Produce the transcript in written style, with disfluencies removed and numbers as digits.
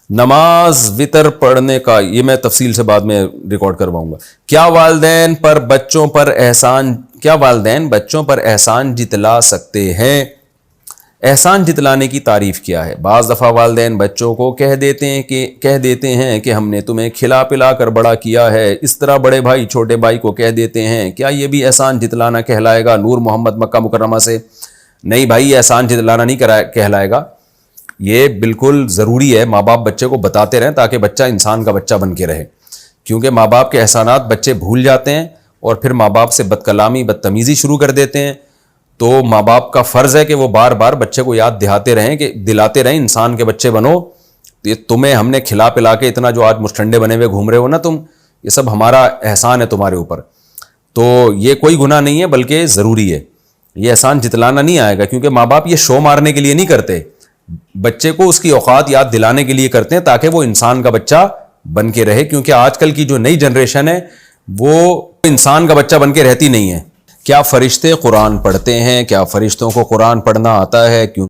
نماز وطر پڑھنے کا یہ میں تفصیل سے بعد میں ریکارڈ کرواؤں گا. کیا والدین بچوں پر احسان جتلا سکتے ہیں؟ احسان جتلانے کی تعریف کیا ہے؟ بعض دفعہ والدین بچوں کو کہہ دیتے ہیں کہ ہم نے تمہیں کھلا پلا کر بڑا کیا ہے. اس طرح بڑے بھائی چھوٹے بھائی کو کہہ دیتے ہیں. کیا یہ بھی احسان جتلانا کہلائے گا؟ نور محمد مکہ مکرمہ سے. نہیں بھائی، یہ احسان جتلانا نہیں کہلائے گا. یہ بالکل ضروری ہے ماں باپ بچے کو بتاتے رہیں تاکہ بچہ انسان کا بچہ بن کے رہے، کیونکہ ماں باپ کے احسانات بچے بھول جاتے ہیں اور پھر ماں باپ سے بد کلامی بدتمیزی شروع کر دیتے ہیں. تو ماں باپ کا فرض ہے کہ وہ بار بار بچے کو یاد دلاتے رہیں انسان کے بچے بنو. یہ تمہیں ہم نے کھلا پلا کے اتنا جو آج مستنڈے بنے ہوئے گھوم رہے ہو نا تم، یہ سب ہمارا احسان ہے تمہارے اوپر. تو یہ کوئی گناہ نہیں ہے بلکہ ضروری ہے. یہ احسان جتلانا نہیں آئے گا، کیونکہ ماں باپ یہ شو مارنے کے لیے نہیں کرتے، بچے کو اس کی اوقات یاد دلانے کے لیے کرتے ہیں تاکہ وہ انسان کا بچہ بن کے رہے. کیونکہ آج کل کی جو نئی جنریشن ہے وہ انسان کا بچہ بن کے رہتی نہیں ہے. کیا فرشتے قرآن پڑھتے ہیں؟ کیا فرشتوں کو قرآن پڑھنا آتا ہے؟ کیوں